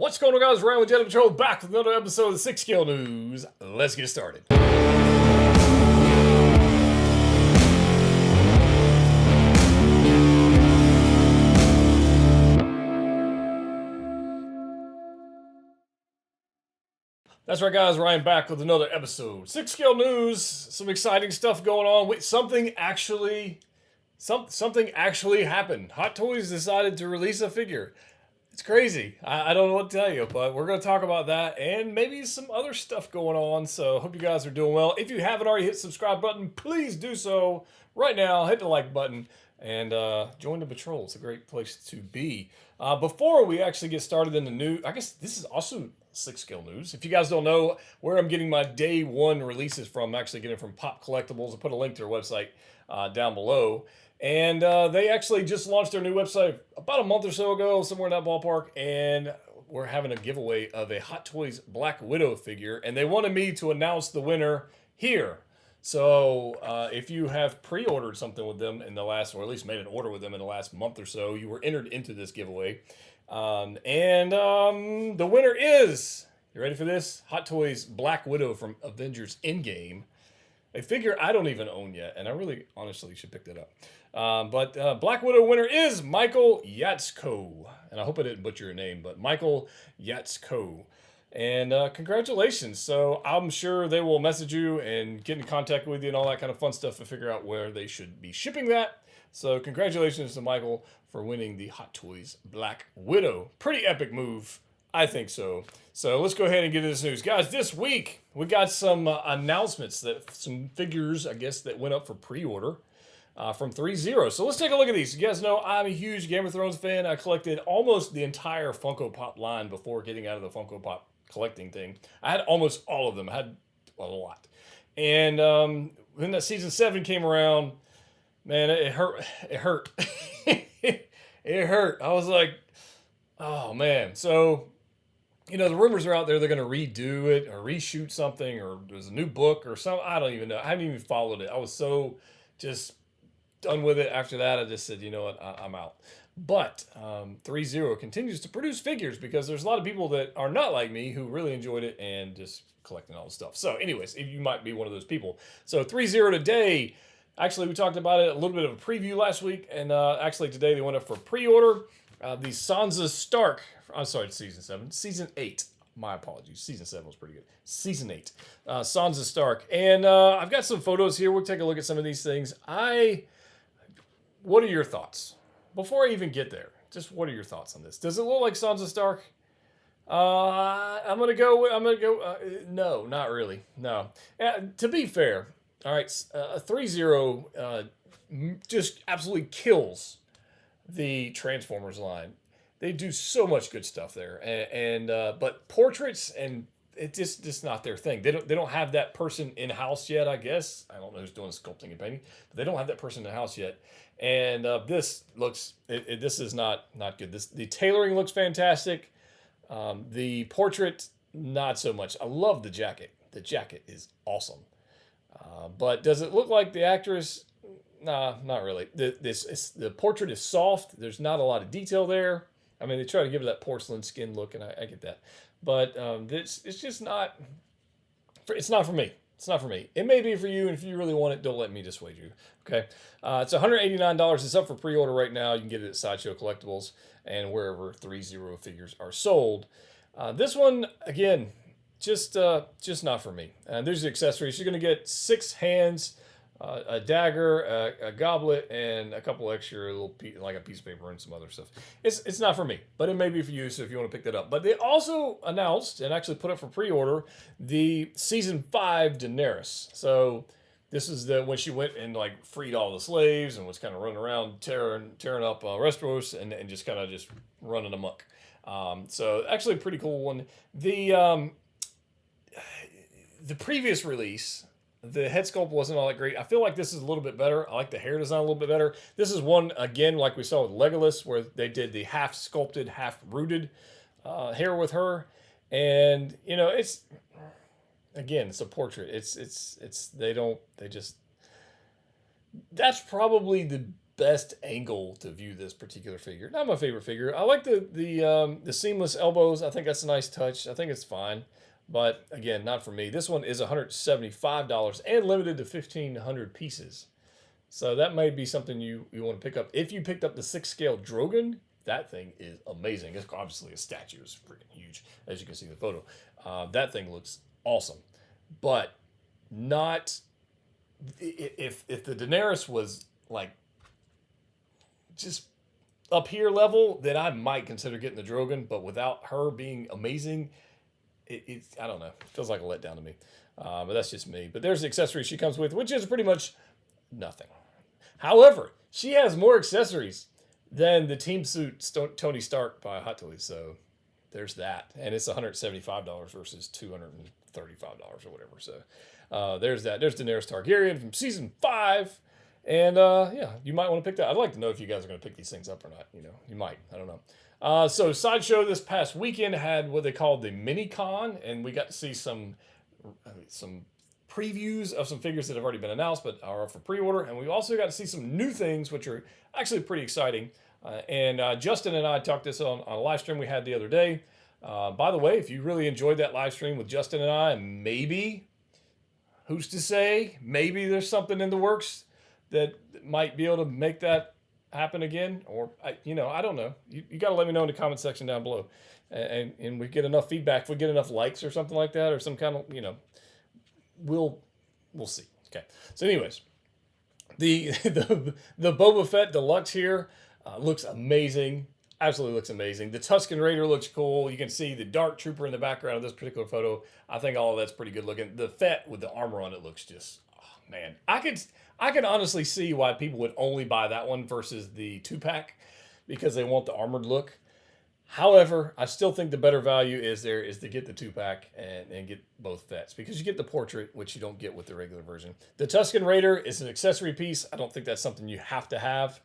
What's going on, guys? Ryan with Jedha Patrol back with another episode of the 6 Scale News. Let's get started. That's right, guys. Ryan back with another episode. 6 Scale News. Some exciting stuff going on. Wait, something actually happened. Hot Toys decided to release a figure. It's crazy. I don't know what to tell you, but we're going to talk about that and maybe some other stuff going on. So hope you guys are doing well. If you haven't already hit the subscribe button, please do so right now. Hit the like button and join the patrol. It's a great place to be. Before we actually get started in the news, I guess this is also 6 Scale News. If you guys don't know where I'm getting my day one releases from, I'm actually getting it from Pop Collectibles. I'll put a link to their website down below. And they actually just launched their new website about a month or so ago, somewhere in that ballpark. And we're having a giveaway of a Hot Toys Black Widow figure. And they wanted me to announce the winner here. So if you have pre-ordered something with them in the last, or at least made an order with them in the last month or so, you were entered into this giveaway. The winner is, you ready for this? Hot Toys Black Widow from Avengers Endgame. A figure I don't even own yet, and I really, honestly, should pick that up. But Black Widow winner is Michael Yatsko. And I hope I didn't butcher your name, but Michael Yatsko. And congratulations. So I'm sure they will message you and get in contact with you and all that kind of fun stuff to figure out where they should be shipping that. So congratulations to Michael for winning the Hot Toys Black Widow. Pretty epic move. I think so. So let's go ahead and get into this news. Guys, this week we got some announcements that some figures, I guess, that went up for pre-order from 3-0. So let's take a look at these. You guys know I'm a huge Game of Thrones fan. I collected almost the entire Funko Pop line before getting out of the Funko Pop collecting thing. I had almost all of them. I had a lot. And when that season 7 came around, man, it hurt. It hurt. It hurt. I was like, oh, man. So, you know, the rumors are out there they're going to redo it or reshoot something, or there's a new book or something. I don't even know. I haven't even followed it. I was so just done with it after that. I just said, you know what, I'm out. But 3-0 continues to produce figures because there's a lot of people that are not like me who really enjoyed it and just collecting all the stuff. So anyways, if you might be one of those people. So 3-0 today. Actually, we talked about it, a little bit of a preview last week. And actually today they went up for pre-order. The Sansa Stark, I'm sorry, Season 7. Season 8. My apologies. Season 7 was pretty good. Season 8. Sansa Stark. And I've got some photos here. We'll take a look at some of these things. What are your thoughts? Before I even get there, just what are your thoughts on this? Does it look like Sansa Stark? I'm gonna go. No, not really. No. To be fair, all right. 3-0 just absolutely kills the Transformers line. They do so much good stuff there, but portraits and it's just not their thing. They don't have that person in house yet. I guess I don't know who's doing sculpting and painting, but they don't have that person in house yet. And this looks this is not good. The tailoring looks fantastic. The portrait not so much. I love the jacket. The jacket is awesome. But does it look like the actress? Nah, not really. The portrait is soft. There's not a lot of detail there. I mean, they try to give it that porcelain skin look, and I get that. But it's just not. It's not for me. It's not for me. It may be for you, and if you really want it, don't let me dissuade you. Okay, it's $189. It's up for pre-order right now. You can get it at Sideshow Collectibles and wherever 3-0 figures are sold. This one again, just not for me. There's the accessories. You're going to get 6 hands, a dagger, a goblet, and a couple extra little like a piece of paper and some other stuff. It's not for me, but it may be for you. So if you want to pick that up, but they also announced and actually put up for pre-order the season 5 Daenerys. So this is when she went and like freed all the slaves and was kind of running around tearing up Westeros and just kind of just running amok. So actually a pretty cool one. The previous release, the head sculpt wasn't all that great. I feel like this is a little bit better. I like the hair design a little bit better. This is one, again, like we saw with Legolas, where they did the half sculpted, half rooted hair with her. And, you know, it's a portrait. That's probably the best angle to view this particular figure. Not my favorite figure. I like the seamless elbows. I think that's a nice touch. I think it's fine. But again, not for me. This one is $175 and limited to 1,500 pieces. So that might be something you want to pick up. If you picked up the 6-scale Drogon, that thing is amazing. It's obviously a statue. It's freaking huge, as you can see in the photo. That thing looks awesome. But not... If the Daenerys was like just up here level, then I might consider getting the Drogon. But without her being amazing... It's I don't know. It feels like a letdown to me. But that's just me. But there's the accessories she comes with, which is pretty much nothing. However, she has more accessories than the team suit Tony Stark by Hot Toys. So there's that. And it's $175 versus $235 or whatever. So there's that. There's Daenerys Targaryen from season 5. And yeah, you might want to pick that. I'd like to know if you guys are going to pick these things up or not. You know, you might. I don't know. So Sideshow this past weekend had what they called the mini con, and we got to see some previews of some figures that have already been announced but are up for pre-order, and we also got to see some new things which are actually pretty exciting. And Justin and I talked this on a live stream we had the other day. By the way, if you really enjoyed that live stream with Justin and I, maybe, who's to say, maybe there's something in the works that might be able to make that happen again, or I don't know. You got to let me know in the comment section down below, and we get enough feedback. If we get enough likes or something like that, or some kind of we'll see. Okay. So, anyways, the Boba Fett Deluxe here looks amazing. Absolutely looks amazing. The Tusken Raider looks cool. You can see the Dark Trooper in the background of this particular photo. I think all of that's pretty good looking. The Fett with the armor on it looks just, oh man. I can honestly see why people would only buy that one versus the 2-pack because they want the armored look. However, I still think the better value is to get the 2-pack and get both Fetts because you get the portrait, which you don't get with the regular version. The Tusken Raider is an accessory piece. I don't think that's something you have to have.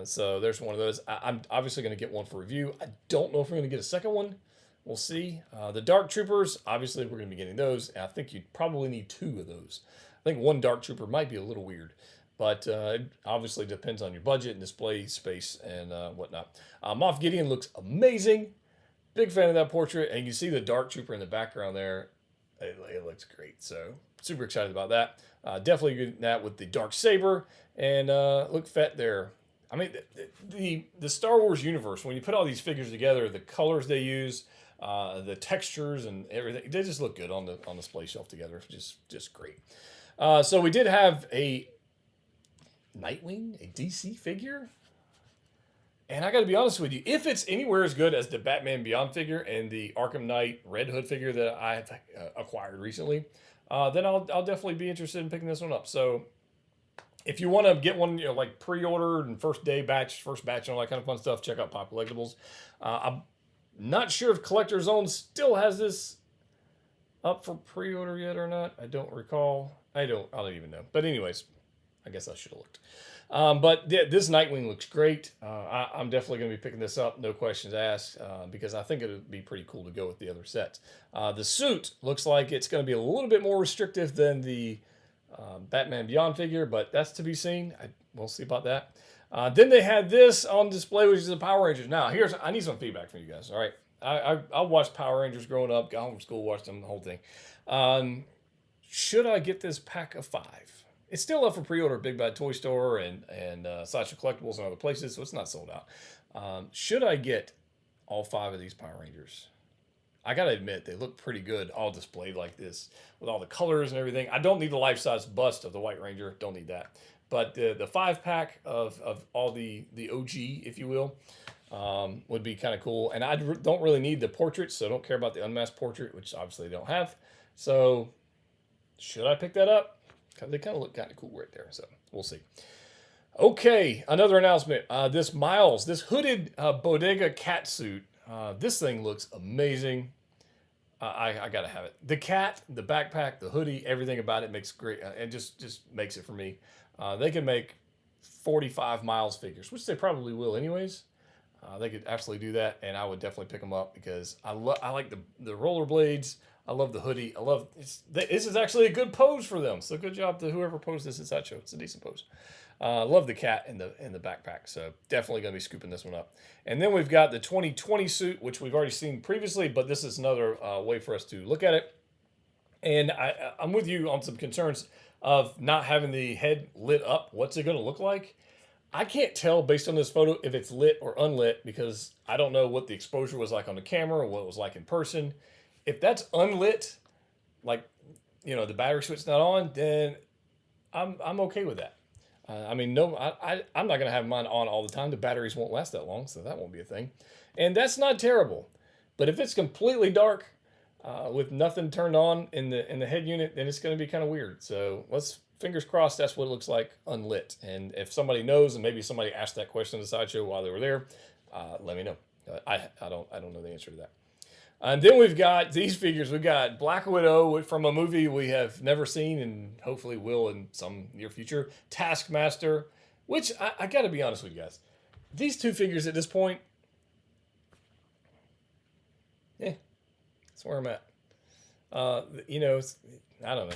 So there's one of those. I'm obviously going to get one for review. I don't know if we're going to get a second one. We'll see. The Dark Troopers, obviously we're going to be getting those. And I think you'd probably need 2 of those. I think one Dark Trooper might be a little weird, but it obviously depends on your budget and display space and whatnot. Moff Gideon looks amazing. Big fan of that portrait, and you see the Dark Trooper in the background there. It looks great, so super excited about that. Definitely getting that with the Dark Saber, and look Fett there. I mean, the Star Wars universe, when you put all these figures together, the colors they use, the textures and everything, they just look good on the display shelf together. Just great. So we did have a Nightwing, a DC figure. And I got to be honest with you, if it's anywhere as good as the Batman Beyond figure and the Arkham Knight Red Hood figure that I've acquired recently, then I'll definitely be interested in picking this one up. So if you want to get one, like pre-order and first batch and all that kind of fun stuff, check out Pop Collectibles. I'm not sure if Collector Zone still has this up for pre-order yet or not. I don't recall. I don't even know. But anyways, I guess I should have looked. But this Nightwing looks great. I'm definitely going to be picking this up, no questions asked, because I think it would be pretty cool to go with the other sets. The suit looks like it's going to be a little bit more restrictive than the Batman Beyond figure, but that's to be seen. We'll see about that. Then they had this on display, which is the Power Rangers. Now, I need some feedback from you guys, all right? I watched Power Rangers growing up, got home from school, watched them, the whole thing. Should I get this pack of 5? It's still up for pre-order at Big Bad Toy Store and Sideshow Collectibles and other places, so it's not sold out. Should I get all 5 of these Power Rangers? I gotta admit, they look pretty good, all displayed like this, with all the colors and everything. I don't need the life-size bust of the White Ranger, don't need that. But the 5-pack of all the OG, if you will, would be kind of cool. And I don't really need the portraits, so I don't care about the unmasked portrait, which obviously they don't have. So, should I pick that up? They kind of look kind of cool right there, so we'll see. Okay, another announcement. This hooded Bodega cat suit. This thing looks amazing. I gotta have it. The cat, the backpack, the hoodie, everything about it makes great. It just makes it for me. They can make 45 miles figures, which they probably will anyways. They could absolutely do that, and I would definitely pick them up because I like the rollerblades. I love the hoodie. This is actually a good pose for them. So good job to whoever posed this at Sideshow. It's a decent pose. Love the cat in the backpack. So definitely going to be scooping this one up. And then we've got the 2020 suit, which we've already seen previously, but this is another way for us to look at it. And I'm with you on some concerns of not having the head lit up. What's it going to look like? I can't tell based on this photo if it's lit or unlit because I don't know what the exposure was like on the camera or what it was like in person. If that's unlit, like, the battery switch's not on, then I'm okay with that. I'm not going to have mine on all the time. The batteries won't last that long, so that won't be a thing. And that's not terrible. But if it's completely dark with nothing turned on in the head unit, then it's going to be kind of weird. So fingers crossed that's what it looks like unlit. And if somebody knows, and maybe somebody asked that question in the Sideshow while they were there, let me know. I don't know the answer to that. And then we've got these figures. We've got Black Widow from a movie we have never seen and hopefully will in some near future. Taskmaster, which I got to be honest with you guys. These two figures at this point, that's where I'm at. I don't know.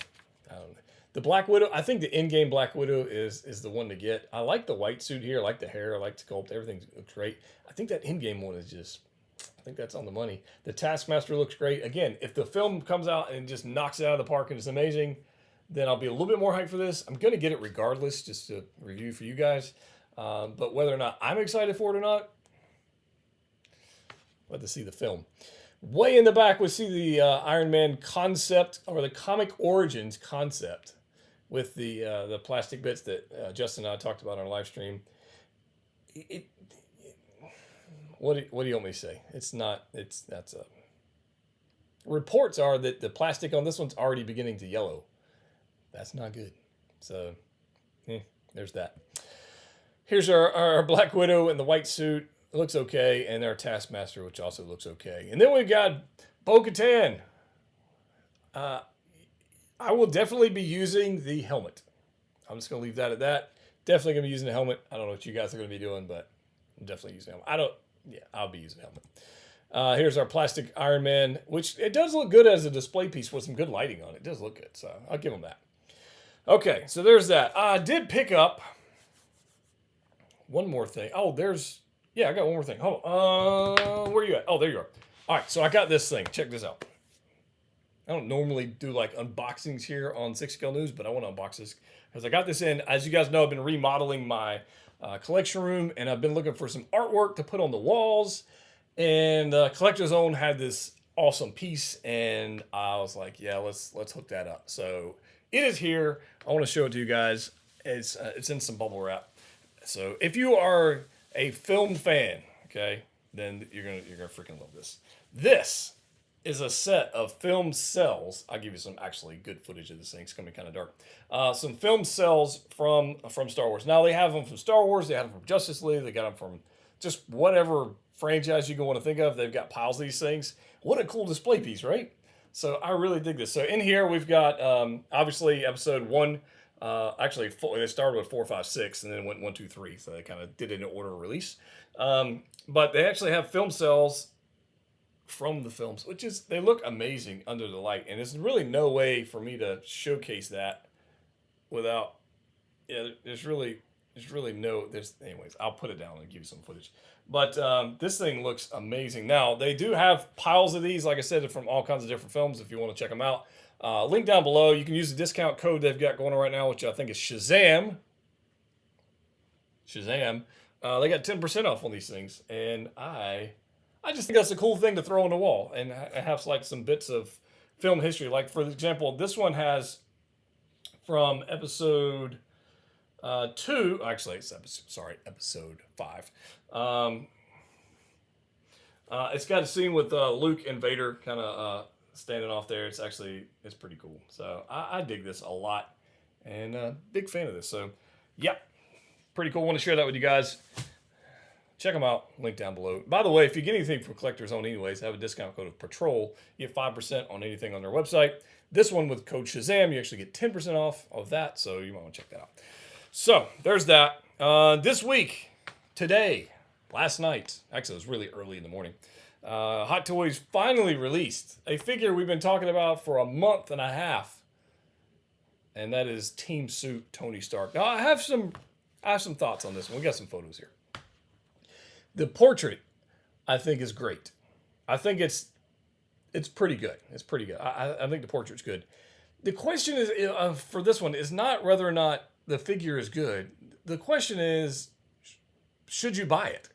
The Black Widow, I think the in-game Black Widow is the one to get. I like the white suit here. I like the hair. I like the sculpt. Everything looks great. I think that in-game one is just... I think that's on the money. The Taskmaster looks great. Again, if the film comes out and just knocks it out of the park and it's amazing, then I'll be a little bit more hyped for this. I'm going to get it regardless, just to review for you guys. But whether or not I'm excited for it or not, we'll have to see the film. Way in the back, we'll see the Iron Man concept, or the comic origins concept, with the plastic bits that Justin and I talked about on our live stream. What do you want me to say? Reports are that the plastic on this one's already beginning to yellow. That's not good. So, there's that. Here's our Black Widow in the white suit. It looks okay. And our Taskmaster, which also looks okay. And then we've got Bo-Katan. I will definitely be using the helmet. I'm just going to leave that at that. Definitely going to be using the helmet. I don't know what you guys are going to be doing, but I'm definitely using the helmet. I'll be using the helmet. Here's our plastic Iron Man, which it does look good as a display piece with some good lighting on it. It does look good, so I'll give them that. Okay, so there's that. I did pick up one more thing. Oh, I got one more thing. Hold on. Where are you at? Oh, there you are. All right, so I got this thing. Check this out. I don't normally do like unboxings here on 6 Scale News, but I want to unbox this because I got this in. As you guys know, I've been remodeling my collection room, and I've been looking for some artwork to put on the walls. And Collector's Own had this awesome piece, and I was like, yeah, let's hook that up. So it is here. I want to show it to you guys. It's in some bubble wrap. So if you are a film fan, okay, then you're gonna freaking love this. This is a set of film cells. I'll give you some actually good footage of this thing. It's gonna be kind of dark. Some film cells from Star Wars. Now they have them from Star Wars. They have them from Justice League. They got them from just whatever franchise you can want to think of. They've got piles of these things. What a cool display piece, right? So I really dig this. So in here we've got obviously episode 1. They started with 4, 5, 6, and then went 1, 2, 3. So they kind of did it in order of release. But they actually have film cells from the films, they look amazing under the light, and there's really no way for me to showcase that without. Yeah, anyways, I'll put it down and give you some footage. But this thing looks amazing. Now they do have piles of these, like I said, from all kinds of different films. If you want to check them out, link down below. You can use the discount code they've got going on right now, which I think is Shazam. They got 10% off on these things, and I just think that's a cool thing to throw on the wall and have like some bits of film history. Like, for example, this one has from episode 2. Actually, it's episode 5. It's got a scene with Luke and Vader kind of standing off there. It's pretty cool. So I dig this a lot, and big fan of this. So, yeah, pretty cool. Want to share that with you guys. Check them out. Link down below. By the way, if you get anything from Collector's Own anyways, have a discount code of Patrol. You get 5% on anything on their website. This one with code Shazam, you actually get 10% off of that, so you might want to check that out. So, there's that. This week, today, last night, actually it was really early in the morning, Hot Toys finally released a figure we've been talking about for a month and a half, and that is Team Suit Tony Stark. Now I have some thoughts on this one. We got some photos here. The portrait, I think, is great. I think it's pretty good. It's pretty good. I think the portrait's good. The question is for this one is not whether or not the figure is good. The question is, should you buy it?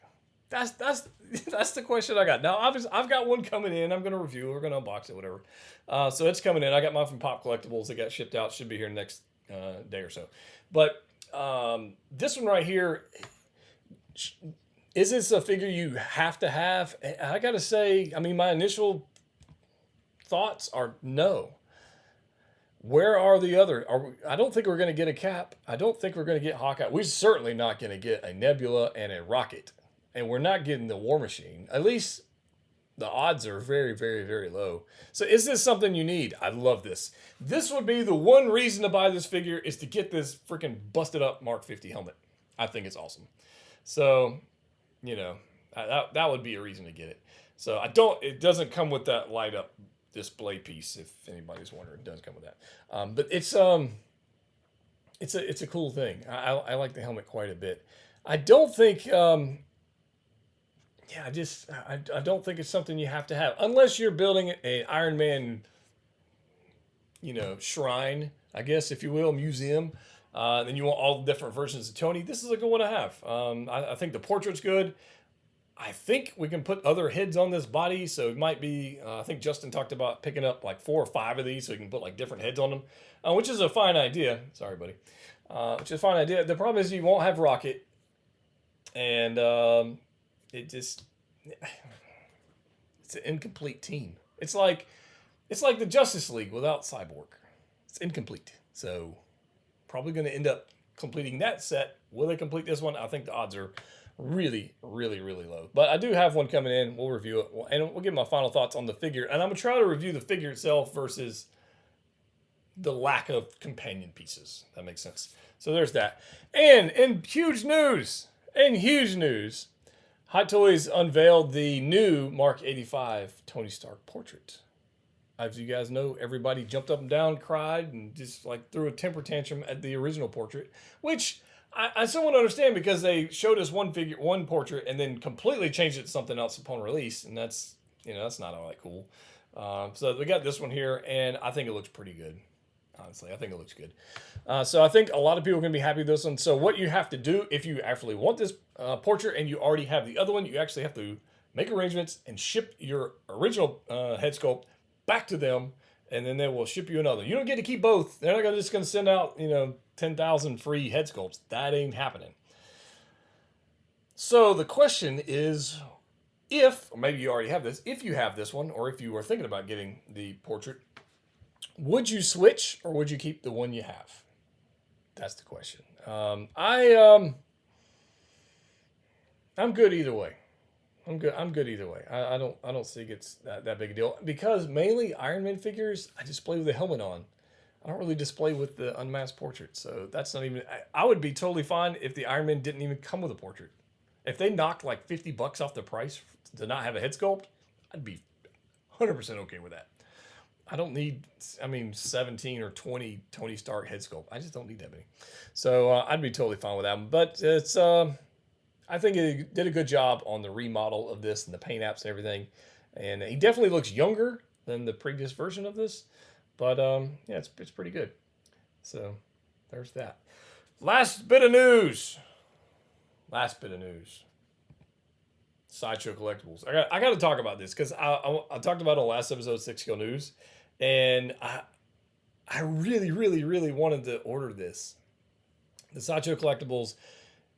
That's the question I got. Now, obviously, I've got one coming in. I'm going to review it. We're going to unbox it, whatever. So it's coming in. I got mine from Pop Collectibles. It got shipped out. Should be here next day or so. But this one right here, is this a figure you have to have? I got to say, I mean, my initial thoughts are no. Where are the other? I don't think we're going to get a Cap. I don't think we're going to get Hawkeye. We're certainly not going to get a Nebula and a Rocket. And we're not getting the War Machine. At least the odds are very, very, very low. So is this something you need? I love this. This would be the one reason to buy this figure is to get this freaking busted up Mark 50 helmet. I think it's awesome. So, you know, that would be a reason to get it. So it doesn't come with that light up display piece, if anybody's wondering. It does come with that. But it's a cool thing. I like the helmet quite a bit. I don't think I don't think it's something you have to have unless you're building an Iron Man, shrine, I guess, if you will, museum. Then you want all the different versions of Tony. This is a good one to have. I think the portrait's good. I think we can put other heads on this body, so it might be. I think Justin talked about picking up like 4 or 5 of these, so you can put like different heads on them, which is a fine idea. Sorry, buddy. Which is a fine idea. The problem is you won't have Rocket, and it's an incomplete team. It's like the Justice League without Cyborg. It's incomplete. So probably going to end up completing that set. Will they complete this one? I think the odds are really, really, really low. But I do have one coming in. We'll review it, and we'll give my final thoughts on the figure. And I'm going to try to review the figure itself versus the lack of companion pieces. That makes sense. So there's that. And in huge news, Hot Toys unveiled the new Mark 85 Tony Stark portrait. As you guys know, everybody jumped up and down, cried, and just like threw a temper tantrum at the original portrait, which I somewhat understand because they showed us one portrait, and then completely changed it to something else upon release, and that's not all that cool. So we got this one here, and I think it looks pretty good. Honestly, I think it looks good. So I think a lot of people are going to be happy with this one. So what you have to do, if you actually want this portrait and you already have the other one, you actually have to make arrangements and ship your original head sculpt back to them, and then they will ship you another. You don't get to keep both. They're not just going to send out 10,000 free head sculpts. That ain't happening. So the question is, or maybe you already have this, if you have this one, or if you are thinking about getting the portrait, would you switch or would you keep the one you have? That's the question. I'm good either way. I'm good either way. I don't think it's that big a deal because mainly Iron Man figures I display with the helmet on. I don't really display with the unmasked portrait, so that's not even. I would be totally fine if the Iron Man didn't even come with a portrait. If they knocked like $50 off the price to not have a head sculpt, I'd be 100% okay with that. I don't need, 17 or 20 Tony Stark head sculpt. I just don't need that many. So I'd be totally fine with that one. But it's, I think it did a good job on the remodel of this and the paint apps and everything. And he definitely looks younger than the previous version of this. But yeah, it's pretty good. So there's that. Last bit of news. Sideshow Collectibles. I got to talk about this because I talked about it on last episode, 6 Kill News, and I really, really, really wanted to order this. The Sideshow Collectibles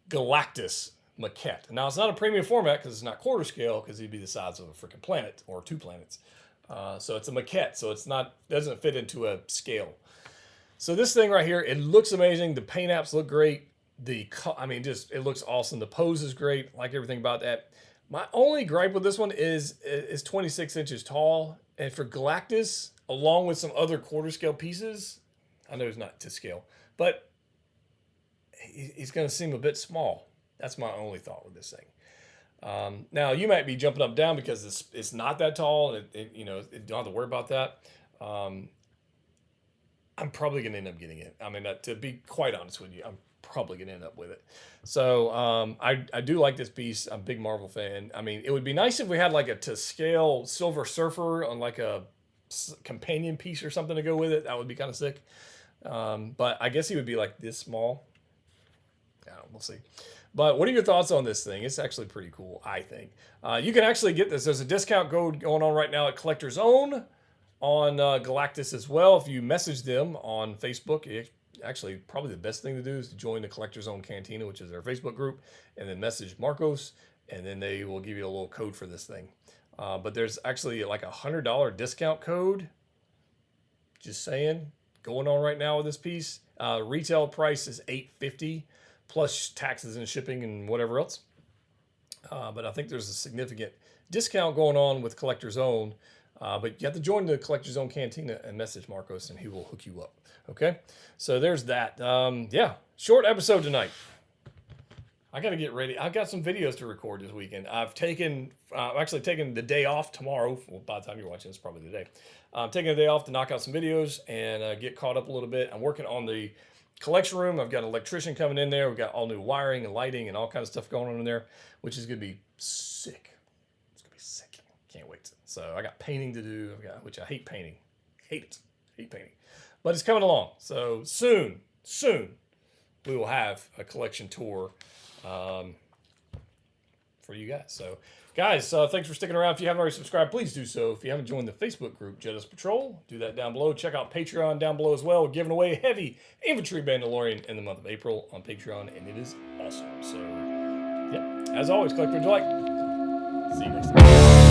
Galactus maquette. Now, it's not a premium format because it's not quarter scale because he'd be the size of a freaking planet or 2 planets. So it's a maquette, so doesn't fit into a scale. So this thing right here, it looks amazing. The paint apps look great. It looks awesome. The pose is great. Like everything about that. My only gripe with this one is 26 inches tall. And for Galactus, along with some other quarter scale pieces, I know it's not to scale, but he's going to seem a bit small. That's my only thought with this thing. Now you might be jumping up and down because it's not that tall, and you know, you don't have to worry about that. I'm probably going to end up getting it. I mean, to be quite honest with you, I'm probably going to end up with it. So I do like this piece. I'm a big Marvel fan. I mean, it would be nice if we had like a to scale Silver Surfer on like a companion piece or something to go with it. That would be kind of sick. But I guess he would be like this small. I don't know, we'll see. But what are your thoughts on this thing? It's actually pretty cool, I think. You can actually get this. There's a discount code going on right now at Collector's Own on Galactus as well. If you message them on Facebook, actually probably the best thing to do is to join the Collector's Own Cantina, which is their Facebook group, and then message Marcos, and then they will give you a little code for this thing. But there's actually like $100 discount code, just saying, going on right now with this piece. Retail price is $850 plus taxes and shipping and whatever else. But I think there's a significant discount going on with Collector's Own. But you have to join the Collector's Own Cantina and message Marcos, and he will hook you up. Okay? So there's that. Yeah, short episode tonight. I got to get ready. I've got some videos to record this weekend. I've actually taken the day off tomorrow. Well, by the time you're watching, it's probably the day. I'm taking a day off to knock out some videos and get caught up a little bit. I'm working on the collection room. I've got an electrician coming in there. We've got all new wiring and lighting and all kinds of stuff going on in there, which is going to be sick. It's going to be sick. Can't wait. So I got painting to do, which I hate painting. Hate it. Hate painting. But it's coming along. So soon, we will have a collection tour for you guys. So guys, thanks for sticking around. If you haven't already subscribed, please do so. If you haven't joined the Facebook group, Jedha Patrol, do that down below. Check out Patreon down below as well. We're giving away heavy infantry Mandalorian in the month of April on Patreon, and it is awesome. So yeah, as always, collect what you like. See you next time.